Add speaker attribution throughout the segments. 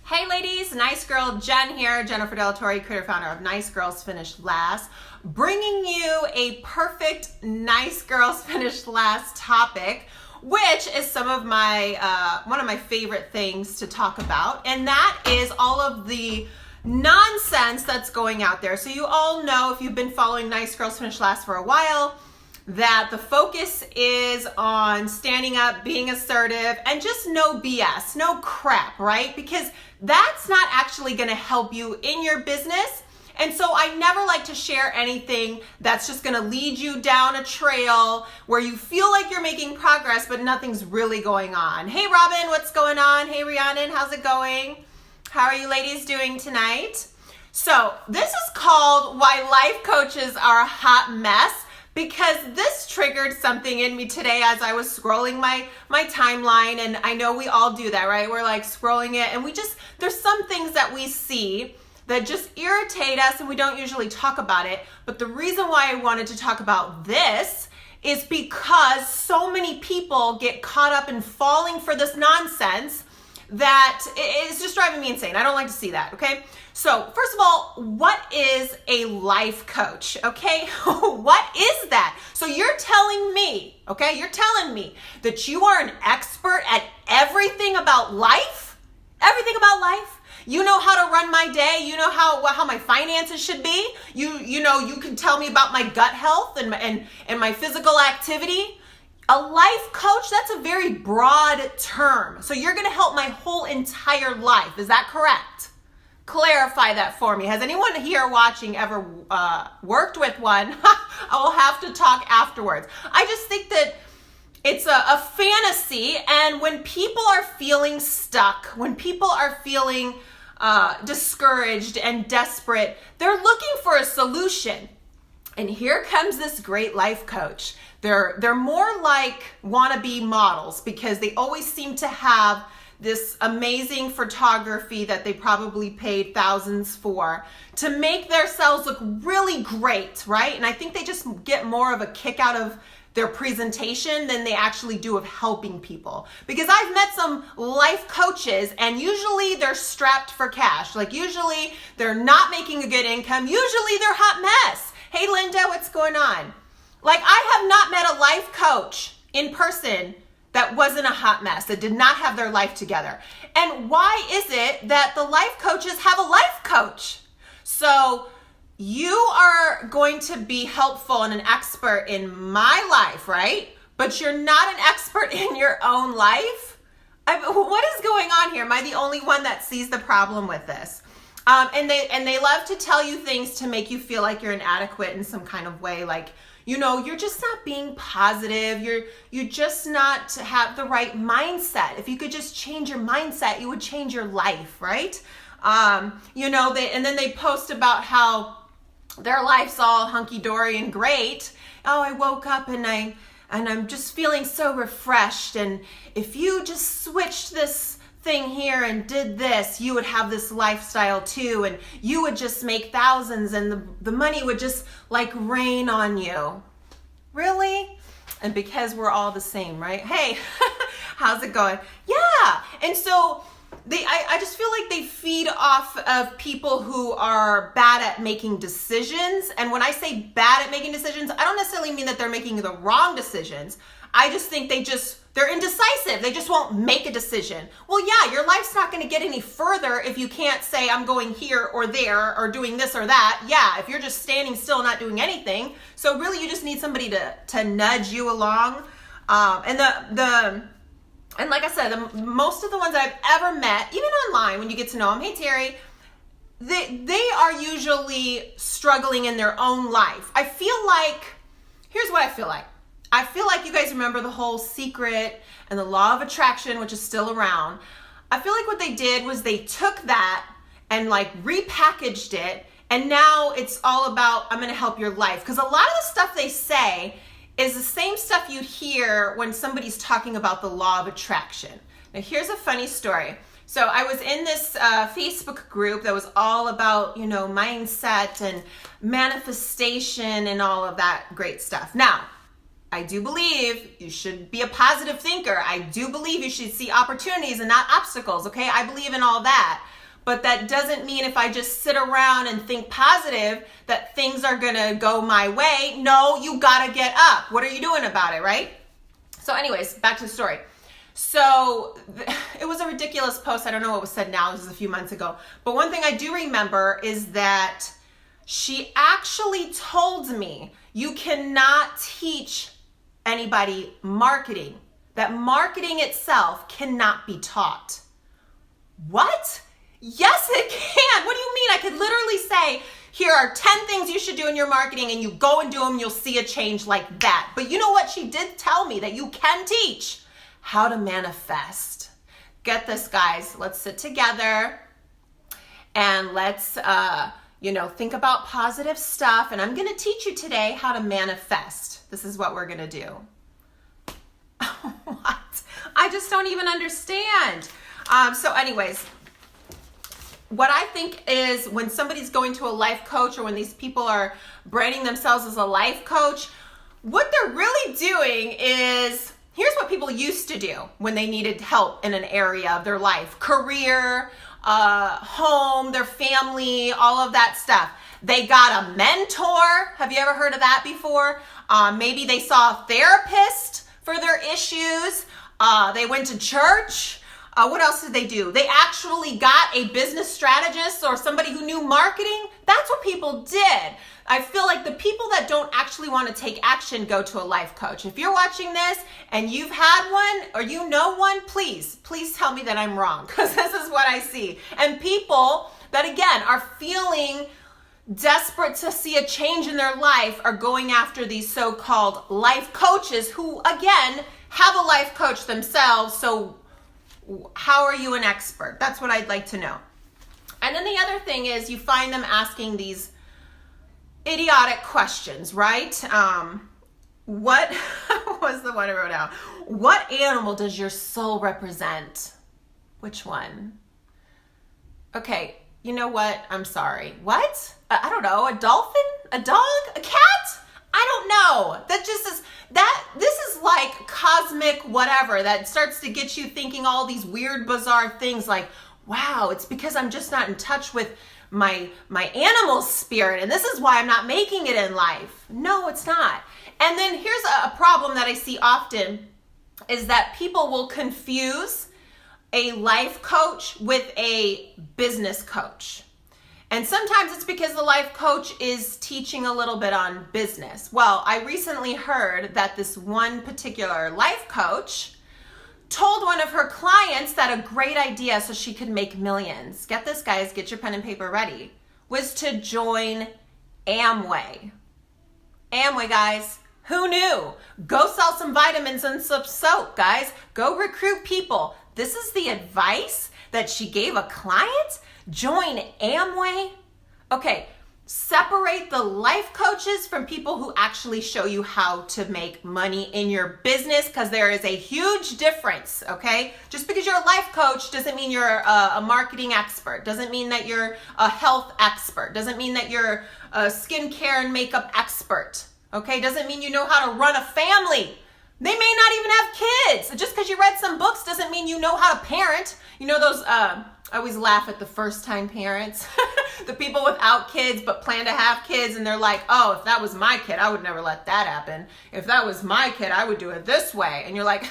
Speaker 1: Hey ladies, Nice Girl Jen here, Jennifer Del Torre, creator founder of Nice Girls Finish Last, bringing you a perfect Nice Girls Finish Last topic, which is some of my one of my favorite things to talk about, and that is all of the nonsense that's going out there. So you all know, if you've been following Nice Girls Finish Last for a while, that the focus is on standing up, being assertive, and just no BS, no crap, right? Because that's not actually gonna help you in your business. And so I never like to share anything that's just gonna lead you down a trail where you feel like you're making progress, but nothing's really going on. Hey Robin, what's going on? Hey Rhiannon, how's it going? How are you ladies doing tonight? So this is called Why Life Coaches Are a Hot Mess, because this triggered something in me today as I was scrolling my timeline, and I know we all do that, right? We're like scrolling it, and there's some things that we see that just irritate us, and we don't usually talk about it. But the reason why I wanted to talk about this is because so many people get caught up in falling for this nonsense that it's just driving me insane. I don't like to see that, okay? So first of all, what is a life coach, okay? What is that? So you're telling me, okay, you're telling me that you are an expert at everything about life? Everything about life? You know how to run my day. You know how my finances should be. You know, you can tell me about my gut health and my physical activity. A life coach, that's a very broad term. So you're gonna help my whole entire life. Is that correct? Clarify that for me. Has anyone here watching ever worked with one? I will have to talk afterwards. I just think that it's a fantasy, and when people are feeling stuck, when people are feeling discouraged and desperate, they're looking for a solution. And here comes this great life coach. They're more like wannabe models because they always seem to have this amazing photography that they probably paid thousands for to make themselves look really great, right? And I think they just get more of a kick out of their presentation than they actually do of helping people. Because I've met some life coaches, and usually they're strapped for cash. Like usually they're not making a good income. Usually they're a hot mess. Hey Linda, what's going on? Like, I have not met a life coach in person that wasn't a hot mess, that did not have their life together. And why is it that the life coaches have a life coach? So you are going to be helpful and an expert in my life, right? But you're not an expert in your own life? What is going on here? Am I the only one that sees the problem with this? And they love to tell you things to make you feel like you're inadequate in some kind of way, like, you know, you're just not being positive. You're just not have the right mindset. If you could just change your mindset, you would change your life, right? You know, and then they post about how their life's all hunky-dory and great. Oh, I woke up and I'm just feeling so refreshed. And if you just switched this thing here and did this, you would have this lifestyle too, and you would just make thousands, and the money would just like rain on you. Really? And because we're all the same, right? Hey, how's it going? Yeah. And so I just feel like they feed off of people who are bad at making decisions. And when I say bad at making decisions, I don't necessarily mean that they're making the wrong decisions. I just think they're indecisive. They just won't make a decision. Well, yeah, your life's not going to get any further if you can't say, I'm going here or there or doing this or that. Yeah, if you're just standing still, not doing anything. So really, you just need somebody to nudge you along. And like I said, most of the ones that I've ever met, even online, when you get to know them, hey Terry, they are usually struggling in their own life. I feel like, here's what I feel like. I feel like you guys remember the whole Secret and the law of attraction, which is still around. I feel like what they did was they took that and like repackaged it, and now it's all about, I'm going to help your life. Because a lot of the stuff they say is the same stuff you hear when somebody's talking about the law of attraction. Now here's a funny story. So I was in this Facebook group that was all about, you know, mindset and manifestation and all of that great stuff. Now, I do believe you should be a positive thinker. I do believe you should see opportunities and not obstacles, okay? I believe in all that. but that doesn't mean if I just sit around and think positive that things are gonna go my way. No, you gotta get up. What are you doing about it, right? So anyways, back to the story. So it was a ridiculous post. I don't know what was said now. This was a few months ago. But one thing I do remember is that she actually told me you cannot teach anybody marketing, that marketing itself cannot be taught. What? Yes, it can. What do you mean? I could literally say, here are 10 things you should do in your marketing, and you go and do them, you'll see a change like that. But you know what? She did tell me that you can teach how to manifest. Get this, guys. Let's sit together and let's, think about positive stuff. And I'm going to teach you today how to manifest. This is what we're going to do. What? I just don't even understand. So anyways, what I think is when somebody's going to a life coach, or when these people are branding themselves as a life coach, what they're really doing is, here's what people used to do when they needed help in an area of their life: career, home, their family, all of that stuff. They got a mentor. Have you ever heard of that before? Maybe they saw a therapist for their issues. They went to church. What else did they do? They actually got a business strategist or somebody who knew marketing. That's what people did. I feel like the people that don't actually want to take action go to a life coach. If you're watching this and you've had one or you know one, please tell me that I'm wrong, because this is what I see. And people that, again, are feeling desperate to see a change in their life are going after these so-called life coaches who, again, have a life coach themselves. So how are you an expert? That's what I'd like to know. And then the other thing is you find them asking these idiotic questions, right? What was the one I wrote out? What animal does your soul represent? Which one? Okay, you know what? I'm sorry. What? I don't know. A dolphin? A dog? A cat? I don't know. That just is this is like cosmic whatever that starts to get you thinking all these weird, bizarre things like, wow, it's because I'm just not in touch with my animal spirit, and this is why I'm not making it in life. No, it's not. And then here's a problem that I see often is that people will confuse a life coach with a business coach. And sometimes it's because the life coach is teaching a little bit on business. Well, I recently heard that this one particular life coach told one of her clients that a great idea so she could make millions, get this, guys, get your pen and paper ready, was to join Amway. Amway, guys, who knew? Go sell some vitamins and some soap, guys. Go recruit people. This is the advice that she gave a client? Join Amway? Okay, separate the life coaches from people who actually show you how to make money in your business, because there is a huge difference, okay? Just because you're a life coach doesn't mean you're a marketing expert, doesn't mean that you're a health expert, doesn't mean that you're a skincare and makeup expert, okay? Doesn't mean you know how to run a family. They may not even have kids. Just because you read some books doesn't mean you know how to parent. You know those, I always laugh at the first-time parents, the people without kids but plan to have kids, and they're like, oh, if that was my kid, I would never let that happen. If that was my kid, I would do it this way. And you're like,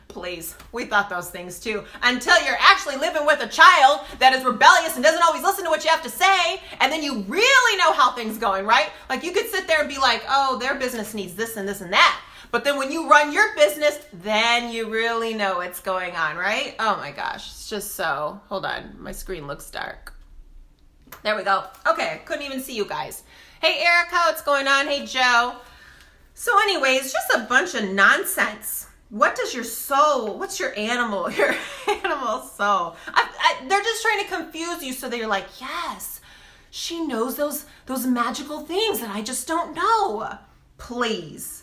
Speaker 1: please, we thought those things too. Until you're actually living with a child that is rebellious and doesn't always listen to what you have to say, and then you really know how things are going, right? Like you could sit there and be like, oh, their business needs this and this and that. But then when you run your business, then you really know what's going on, right? Oh my gosh, it's just so, hold on, my screen looks dark. There we go. Okay, couldn't even see you guys. Hey Erica, what's going on? Hey Joe. So anyways, just a bunch of nonsense. What does your soul, what's your animal soul? They're just trying to confuse you so that you're like, yes, she knows those magical things that I just don't know. Please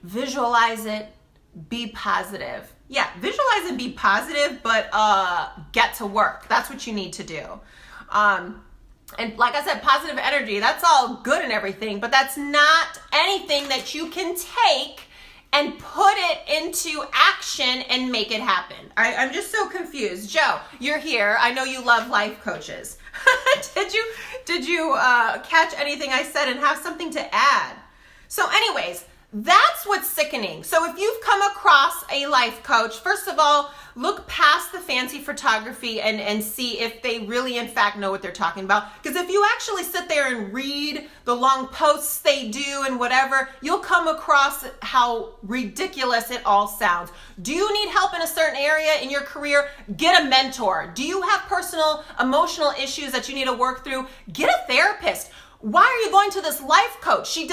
Speaker 1: visualize it, be positive. Yeah, visualize and be positive, but get to work. That's what you need to do. And like I said, positive energy, that's all good and everything, but that's not anything that you can take and put it into action and make it happen. I'm just so confused. Joe, you're here. I know you love life coaches. Did you catch anything I said and have something to add? So anyways, that's what's sickening. So if you've come across a life coach, first of all, look past the fancy photography and see if they really in fact know what they're talking about. Because if you actually sit there and read the long posts they do and whatever, you'll come across how ridiculous it all sounds. Do you need help in a certain area in your career? Get a mentor. Do you have personal emotional issues that you need to work through? Get a therapist. Why are you going to this life coach? He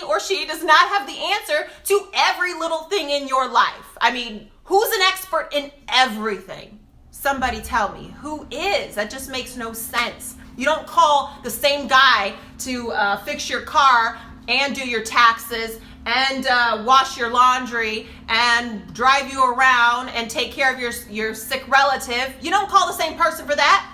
Speaker 1: or she does not have the answer to every little thing in your life. I mean, who's an expert in everything? Somebody tell me, who is? That just makes no sense. You don't call the same guy to fix your car and do your taxes and wash your laundry and drive you around and take care of your sick relative. You don't call the same person for that,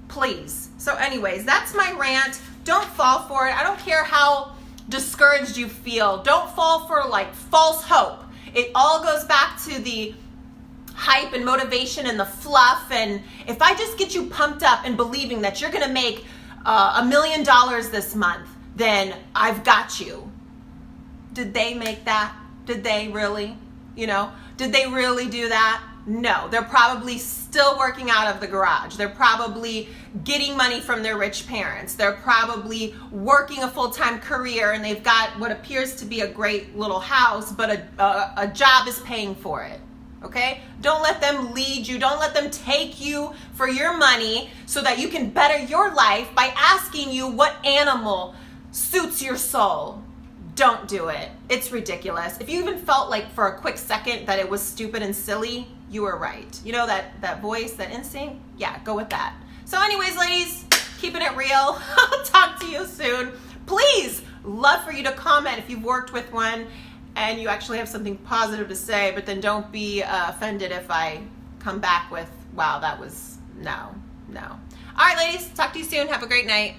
Speaker 1: please. So anyways, that's my rant. Don't fall for it. I don't care how discouraged you feel. Don't fall for like false hope. It all goes back to the hype and motivation and the fluff. And if I just get you pumped up and believing that you're going to make $1 million this month, then I've got you. Did they make that? Did they really? Did they really do that? No, they're probably still working out of the garage. They're probably getting money from their rich parents. They're probably working a full-time career and they've got what appears to be a great little house, but a job is paying for it. Okay? Don't let them lead you. Don't let them take you for your money so that you can better your life by asking you what animal suits your soul. Don't do it. It's ridiculous. If you even felt like for a quick second that it was stupid and silly, you were right. You know that voice, that instinct? Yeah, go with that. So anyways, ladies, keeping it real. I'll talk to you soon. Please, love for you to comment if you've worked with one and you actually have something positive to say, but then don't be offended if I come back with, wow, that was no. All right, ladies, talk to you soon. Have a great night.